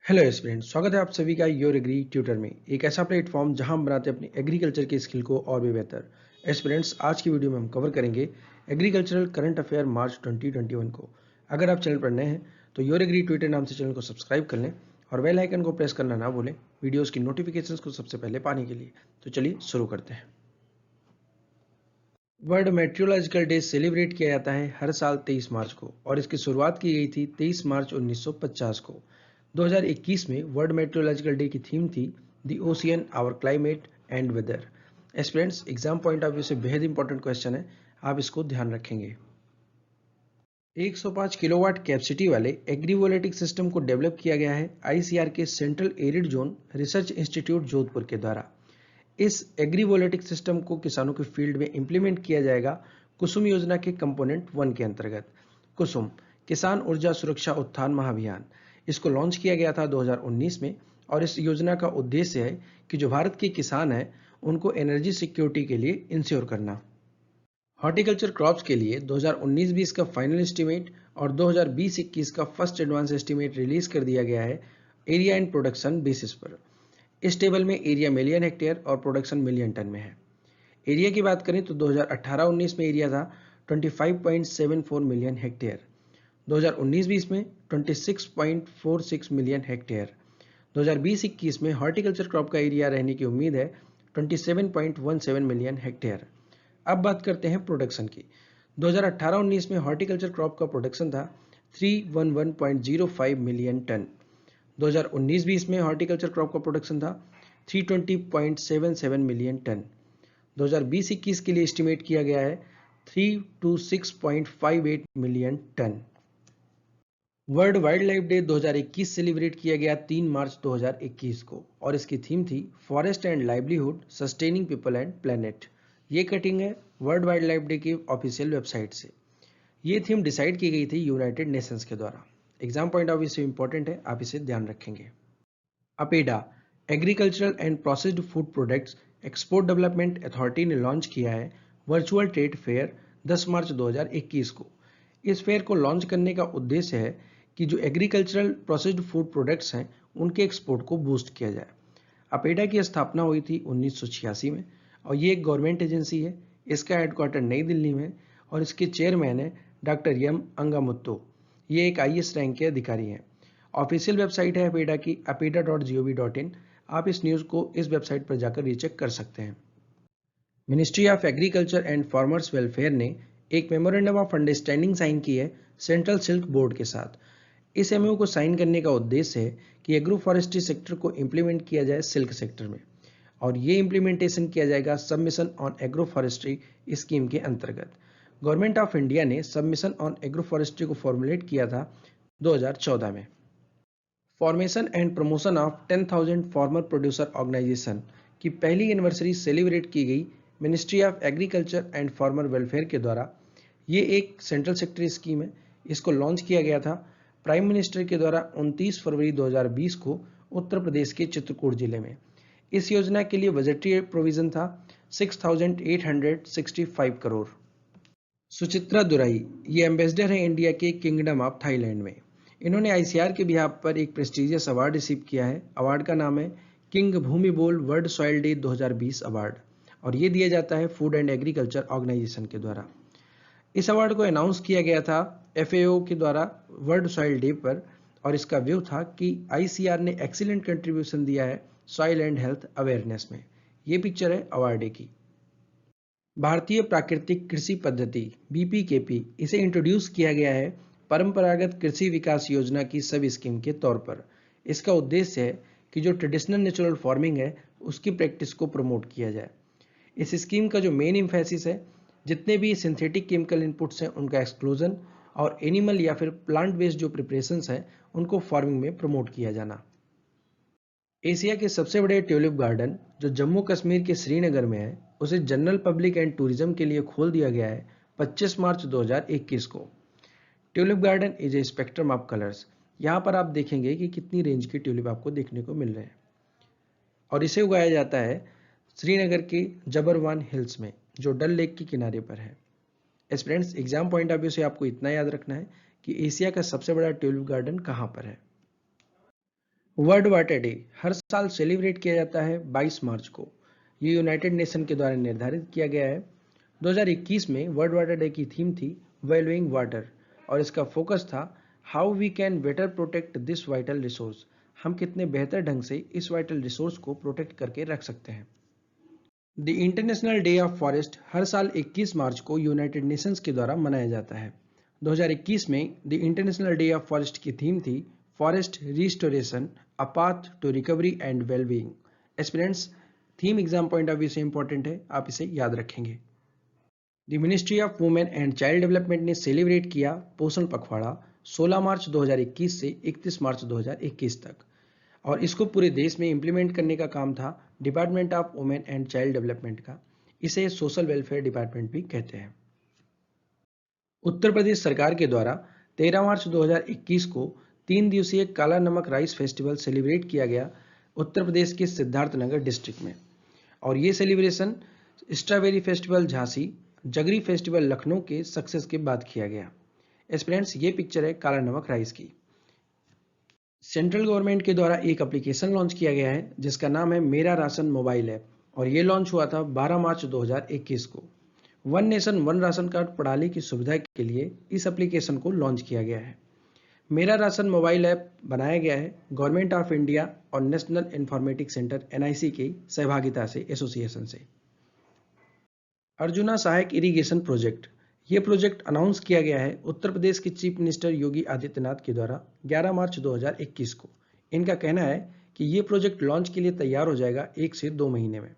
Hello students, स्वागत है आप सभी का योर एग्री ट्यूटर में। एक ऐसा प्लेटफॉर्म जहां हम बनाते हैं अपनी एग्रीकल्चर की स्किल को और भी बेहतर। स्टूडेंट्स, आज की वीडियो में हम कवर करेंगे एग्रीकल्चरल करंट अफेयर मार्च 2021 को। अगर आप चैनल पर नए हैं तो योर एग्री ट्यूटर नाम से चैनल को सब्सक्राइब कर लें और बेल आइकन को प्रेस करना ना भूलें वीडियोज़ की नोटिफिकेशन को सबसे पहले पाने के लिए। तो चलिए शुरू करते हैं। वर्ल्ड मेट्रोलॉजिकल डे सेलिब्रेट किया जाता है हर साल 23 मार्च को और इसकी शुरुआत की गई थी 23 मार्च 1950 को। 2021 में वर्ल्ड मेट्रोलॉजिकल डे की थीम थी the ocean our climate and weather. Students, exam point of view से बेहद इंपॉर्टेंट क्वेश्चन है, आप इसको ध्यान रखेंगे। 105 किलोवाट कैपेसिटी वाले एग्रीवोलेटिक सिस्टम को डेवलप किया गया है आईसीआर के central arid zone research institute Jodhpur के द्वारा। इस एग्रीवोलेटिक सिस्टम को किसानों के फील्ड में इंप्लीमेंट किया जाएगा कुसुम योजना के कंपोनेंट 1 के अंतर्गत। कुसुम किसान ऊर्जा सुरक्षा उत्थान महाअभियान, इसको लॉन्च किया गया था 2019 में और इस योजना का उद्देश्य है कि जो भारत के किसान हैं उनको एनर्जी सिक्योरिटी के लिए इंश्योर करना। हॉर्टिकल्चर क्रॉप्स के लिए 2019-20 का फाइनल एस्टीमेट और 2020-21 का फर्स्ट एडवांस एस्टीमेट रिलीज कर दिया गया है एरिया एंड प्रोडक्शन बेसिस पर। इस टेबल में एरिया मिलियन हेक्टेयर और प्रोडक्शन मिलियन टन में है। एरिया की बात करें तो 2018-19 में एरिया था 25.74 मिलियन हेक्टेयर, 2019-20 में 26.46 मिलियन हेक्टेयर, 2020-21 में हॉर्टिकल्चर क्रॉप का एरिया रहने की उम्मीद है 27.17 मिलियन हेक्टेयर। अब बात करते हैं प्रोडक्शन की। 2018-19 में हॉर्टिकल्चर क्रॉप का प्रोडक्शन था 311.05 मिलियन टन, 2019-20 में हॉर्टिकल्चर क्रॉप का प्रोडक्शन था 320.77 मिलियन टन, 2020-21 के लिए एस्टिमेट किया गया है 326.58 million tonne. World wildlife day 2021 celebrate किया गया 3 मार्च 2021 को और इसकी थीम थी forest and livelihood sustaining people and planet. ये कटिंग है वर्ल्ड वाइल्ड लाइफ डे की ऑफिशियल वेबसाइट से। ये थीम डिसाइड की गई थी यूनाइटेड नेशंस के द्वारा। एग्जाम पॉइंट ऑफ व्यू से इंपॉर्टेंट है, आप इसे ध्यान रखेंगे। APEDA agricultural and processed food products export development authority ने लॉन्च किया है वर्चुअल ट्रेड फेयर 10 मार्च 2021 को। इस फेयर को लॉन्च करने का उद्देश्य है कि जो एग्रीकल्चरल प्रोसेस्ड फूड प्रोडक्ट्स हैं उनके एक्सपोर्ट को बूस्ट किया जाए। अपेडा की स्थापना हुई थी 1986 में और ये एक गवर्नमेंट एजेंसी है। इसका हेडक्वार्टर नई दिल्ली में और इसके चेयरमैन है डॉक्टर एम अंगामुत्तु। ये एक आईएएस रैंक के अधिकारी हैं। ऑफिशियल वेबसाइट है अपेडा की apeda.gov.in। आप इस न्यूज़ को इस वेबसाइट पर जाकर रीचेक कर सकते हैं। Ministry of agriculture and farmers welfare ने एक मेमोरेंडम ऑफ अंडरस्टैंडिंग साइन की है सेंट्रल सिल्क बोर्ड के साथ। इस एमओयू को साइन करने का उद्देश्य है कि एग्रो फॉरेस्ट्री सेक्टर को इम्प्लीमेंट किया जाए सिल्क सेक्टर में और ये इम्प्लीमेंटेशन किया जाएगा submission on agro forestry scheme के अंतर्गत। गवर्नमेंट ऑफ इंडिया ने सबमिशन ऑन एग्रो फॉरेस्ट्री को फॉर्मुलेट किया था 2014 में। Formation and promotion of 10,000 farmer producer organisation की पहली एनिवर्सरी सेलिब्रेट की गई ministry of agriculture and farmer welfare के द्वारा। ये एक सेंट्रल सेक्टर स्कीम है। इसको लॉन्च किया गया था प्राइम मिनिस्टर के द्वारा 29 फरवरी 2020 को उत्तर प्रदेश के चित्रकूट जिले में। इस योजना के लिए बजटीय प्रोविजन था 6,865 करोड़। सुचित्रा दुराई ये एम्बेसडर है इंडिया के किंगडम ऑफ थाईलैंड में। इन्होंने आईसीआर के बिहाफ पर एक प्रेस्टिजियस अवार्ड रिसीव किया है। अवार्ड का नाम है किंग भूमि बोल वर्ल्ड सॉइल डे 2020 अवार्ड और ये दिया जाता है फूड एंड एग्रीकल्चर ऑर्गेनाइजेशन के द्वारा। इस अवार्ड को अनाउंस किया गया था एफएओ के द्वारा वर्ल्ड सॉइल डे पर और इसका व्यू था कि आईसीआर ने एक्सीलेंट कंट्रीब्यूशन दिया है सॉइल एंड हेल्थ अवेयरनेस में। ये पिक्चर है अवार्ड की। भारतीय प्राकृतिक कृषि पद्धति बीपीकेपी इसे इंट्रोड्यूस किया गया है परंपरागत कृषि विकास योजना की सब स्कीम के तौर पर। इसका उद्देश्य है कि जो ट्रेडिशनल नेचुरल फार्मिंग है उसकी प्रैक्टिस को प्रमोट किया जाए। इस स्कीम का जो मेन इम्फेसिस है जितने भी सिंथेटिक केमिकल इनपुट्स हैं उनका एक्सक्लूजन और एनिमल या फिर प्लांट बेस्ड जो प्रिपरेशंस हैं उनको फार्मिंग में प्रमोट किया जाना। एशिया के सबसे बड़े ट्यूलिप गार्डन जो जम्मू कश्मीर के श्रीनगर में है उसे जनरल पब्लिक एंड टूरिज्म के लिए खोल दिया गया है 25 मार्च 2021 को। Tulip garden is a spectrum of colours. यहाँ पर आप देखेंगे कि कितनी रेंज के ट्यूलिप आपको देखने को मिल रहे हैं और इसे उगाया जाता है श्रीनगर के जबरवान हिल्स में जो डल लेक के किनारे पर है। Students, exam point of view से आपको इतना याद रखना है कि एशिया का सबसे बड़ा ट्यूलिप गार्डन कहाँ पर है। वर्ल्ड वाटर डे हर साल सेलिब्रेट किया जाता है 22 मार्च को। ये यूनाइटेड नेशन के द्वारा निर्धारित किया गया है। 2021 में वर्ल्ड वाटर डे की थीम थी वैल्यूइंग वाटर और इसका फोकस था how we can better protect this vital resource. हम कितने बेहतर ढंग से इस वाइटल रिसोर्स को प्रोटेक्ट करके रख सकते हैं। The international day of forest हर साल 21 मार्च को यूनाइटेड नेशंस के द्वारा मनाया जाता है। 2021 में the international day of forest की थीम थी forest restoration a path to recovery and wellbeing. Aspirants, theme exam point of view से इंपॉर्टेंट है, आप इसे याद रखेंगे। The ministry of women and child development ने सेलिब्रेट किया पोषण पखवाड़ा 16 मार्च 2021 से 31 मार्च 2021 तक और इसको पूरे देश में इंप्लीमेंट करने का काम था department of women and child development का। इसे सोशल वेलफेयर डिपार्टमेंट भी कहते हैं। उत्तर प्रदेश सरकार के द्वारा 13 मार्च 2021 को 3 दिवसीय काला नमक राइस फेस्टिवल सेलिब्रेट किया गया उत्तर प्रदेश के सिद्धार्थनगर डिस्ट्रिक्ट में। और ये celebration strawberry festival Jhansi, jaggery festival Lucknow के सक्सेस के बाद किया गया। एस्पिरेंट्स, ये पिक्चर है काला नमक राइस की। सेंट्रल गवर्नमेंट के द्वारा एक एप्लीकेशन लॉन्च किया गया है जिसका नाम है मेरा राशन मोबाइल ऐप और ये लॉन्च हुआ था 12 मार्च 2021 को। One nation one ration card प्रणाली की सुविधा के लिए इस एप्लीकेशन को लॉन्च किया गया है। मेरा राशन मोबाइल ऐप बनाया गया है गवर्नमेंट ऑफ इंडिया और नेशनल इंफॉर्मेटिक्स सेंटर NIC की सहभागिता से एसोसिएशन से। अर्जुना सहायक इरिगेशन प्रोजेक्ट, ये प्रोजेक्ट अनाउंस किया गया है उत्तर प्रदेश के चीफ मिनिस्टर योगी आदित्यनाथ के द्वारा 11 मार्च 2021 को। इनका कहना है कि ये प्रोजेक्ट लॉन्च के लिए तैयार हो जाएगा 1 से 2 महीने में।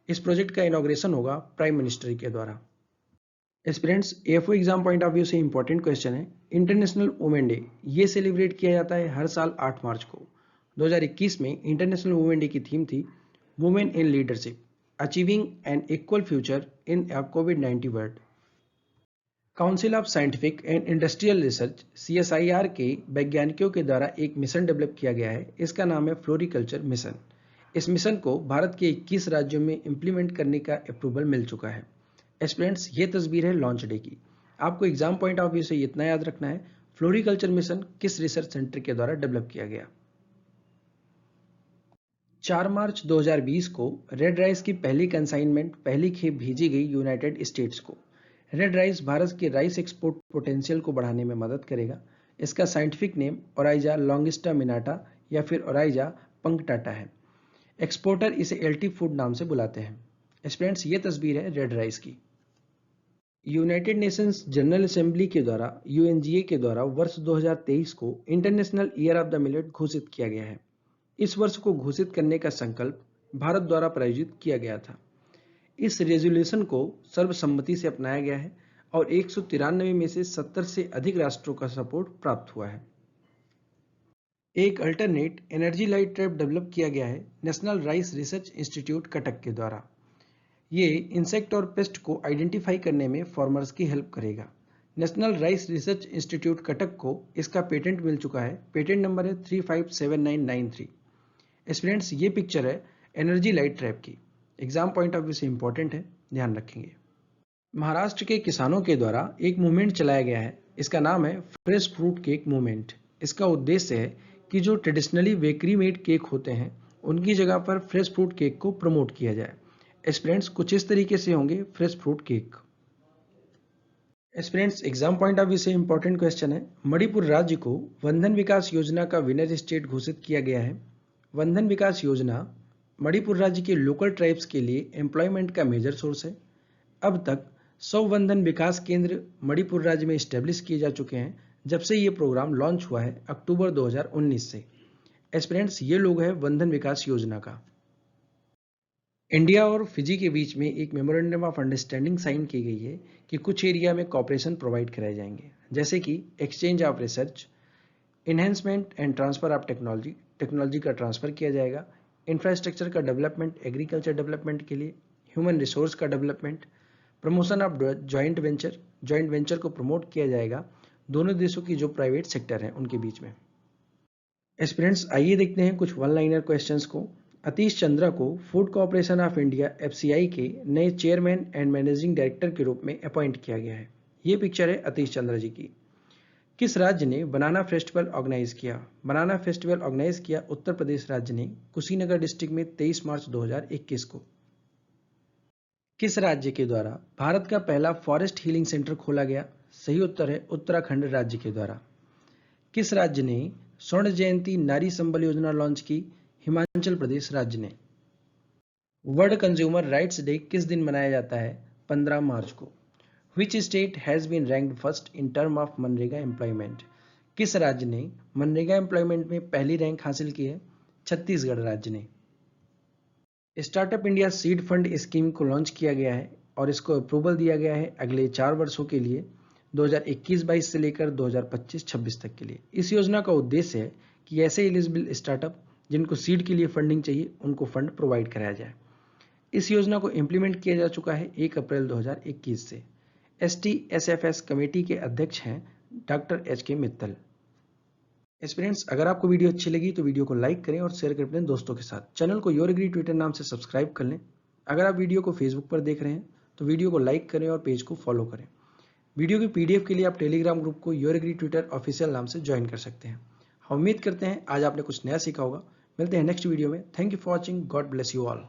इस प्रोजेक्ट का इनॉग्रेशन होगा प्राइम मिनिस्टर के द्वारा। Aspirants, AFO exam point of view से इंपॉर्टेंट क्वेश्चन है इंटरनेशनल वुमेन डे, ये सेलिब्रेट किया जाता है हर साल 8 मार्च को। 2021 में इंटरनेशनल वुमेन डे की थीम थी women in leadership achieving an equal future in a कोविड-19 world. Council of scientific and industrial research CSIR के वैज्ञानिकों के द्वारा एक मिशन डेवलप किया गया है। इसका नाम है फ्लोरिकल्चर मिशन। इस मिशन को भारत के 21 राज्यों में इंप्लीमेंट करने का अप्रूवल मिल चुका है। एस्पिरेंट्स, ये तस्वीर है लॉन्च डे की। आपको एग्जाम पॉइंट ऑफ व्यू से इतना याद रखना है फ्लोरिकल्चर मिशन किस रिसर्च सेंटर के द्वारा डेवलप किया गया। 4 मार्च 2020 को रेड राइस की पहली कंसाइनमेंट पहली खेप भेजी गई यूनाइटेड स्टेट्स को। रेड राइस भारत के राइस एक्सपोर्ट पोटेंशियल को बढ़ाने में मदद करेगा। इसका साइंटिफिक नेम ओराइजा लॉन्गिस्टा मिनाटा या फिर ओराइजा पंक्टाटा है। एक्सपोर्टर इसे एल्टी फूड नाम से बुलाते हैं। स्टूडेंट्स, ये तस्वीर है रेड राइस की। यूनाइटेड नेशंस जनरल असेंबली के द्वारा UNGA के द्वारा वर्ष 2023 को international year of the millet घोषित किया गया है। इस वर्ष को घोषित करने का संकल्प भारत द्वारा प्रायोजित किया गया था। इस रेजोल्यूशन को सर्वसम्मति से अपनाया गया है और 193 में से 70 से अधिक राष्ट्रों का सपोर्ट प्राप्त हुआ है। एक alternate energy light trap develop किया गया है national rice research institute Cuttack के द्वारा। ये इंसेक्ट और पेस्ट को आइडेंटिफाई करने में फार्मर्स की हेल्प करेगा। National rice research institute Cuttack को इसका पेटेंट मिल चुका है। पेटेंट नंबर है 357993। स्टूडेंट्स, ये पिक्चर है एनर्जी लाइट ट्रैप की। एग्जाम पॉइंट ऑफ व्यू से इंपॉर्टेंट है, ध्यान रखेंगे। महाराष्ट्र के किसानों के द्वारा एक मूवमेंट चलाया गया है। इसका नाम है फ्रेश फ्रूट केक मूवमेंट। इसका उद्देश्य है कि जो ट्रेडिशनली बेकरी मेड केक होते हैं उनकी जगह पर फ्रेश फ्रूट केक को प्रमोट किया जाए। एस्पिरेंट्स, कुछ इस तरीके से होंगे fresh fruit cake. Aspirants, exam point of view से इंपॉर्टेंट क्वेश्चन है मणिपुर राज्य को वंधन विकास योजना का विनर स्टेट घोषित किया गया है। वंधन विकास योजना मणिपुर राज्य के लोकल ट्राइब्स के लिए एम्प्लॉयमेंट का मेजर सोर्स है। अब तक 100 वंधन विकास केंद्र मणिपुर राज्य में स्टैब्लिश किए जा चुके हैं जब से ये प्रोग्राम लॉन्च हुआ है अक्टूबर 2019 से। एस्पिरेंट्स, ये लोग हैं वंधन विकास योजना का। इंडिया और फिजी के बीच में एक मेमोरेंडम ऑफ अंडरस्टैंडिंग साइन की गई है कि कुछ एरिया में कॉपरेशन प्रोवाइड कराए जाएंगे, जैसे कि exchange of research, enhancement and transfer of technology का ट्रांसफर किया जाएगा, इंफ्रास्ट्रक्चर का डेवलपमेंट, एग्रीकल्चर डेवलपमेंट के लिए, ह्यूमन रिसोर्स का development, promotion of joint venture को प्रमोट किया जाएगा दोनों देशों की जो प्राइवेट सेक्टर हैं उनके बीच में। एस्पिरेंट्स, आइए देखते हैं कुछ वन लाइनर क्वेश्चंस को। अतीश चंद्रा को food corporation of India FCI के नए चेयरमैन एंड मैनेजिंग डायरेक्टर के रूप में अपॉइंट किया गया है। ये पिक्चर है अतीश चंद्रा जी की। किस राज्य ने बनाना फेस्टिवल ऑर्गेनाइज किया? बनाना फेस्टिवल ऑर्गेनाइज किया उत्तर प्रदेश राज्य ने कुशीनगर डिस्ट्रिक्ट में 23 मार्च 2021 को। किस राज्य के द्वारा भारत का पहला फॉरेस्ट हीलिंग सेंटर खोला गया? सही उत्तर है उत्तराखंड राज्य के द्वारा। किस राज्य ने स्वर्ण जयंती नारी संबल योजना लॉन्च की? हिमाचल प्रदेश राज्य ने। वर्ल्ड कंज्यूमर राइट्स डे किस दिन मनाया जाता है? 15 मार्च को। Which state has been ranked first in term of MNREGA employment? किस राज्य ने मनरेगा एम्प्लॉयमेंट में पहली रैंक हासिल की है? छत्तीसगढ़ राज्य ने। Startup India seed fund scheme को लॉन्च किया गया है और इसको अप्रूवल दिया गया है अगले 4 वर्षों के लिए 2021-22 से लेकर 2025-26 तक के लिए। इस योजना का उद्देश्य है कि ऐसे एलिजिबल स्टार्टअप जिनको सीड के लिए फंडिंग चाहिए उनको फंड प्रोवाइड कराया जाए। इस योजना को इम्प्लीमेंट किया जा चुका है 1 अप्रैल 2021 से। STSFS कमेटी के अध्यक्ष हैं डॉक्टर HK मित्तल। एस्पिरेंट्स, अगर आपको वीडियो अच्छी लगी तो वीडियो को लाइक करें और शेयर करें अपने दोस्तों के साथ। चैनल को योर एग्री ट्विटर नाम से सब्सक्राइब कर लें। अगर आप वीडियो को फेसबुक पर देख रहे हैं तो वीडियो को लाइक करें और पेज को फॉलो करें। वीडियो की PDF के लिए आप टेलीग्राम ग्रुप को योर एग्री ट्विटर ऑफिशियल नाम से ज्वाइन कर सकते हैं। हम उम्मीद करते हैं आज आपने कुछ नया सीखा होगा। मिलते हैं नेक्स्ट वीडियो में। Thank you for watching. God bless you all.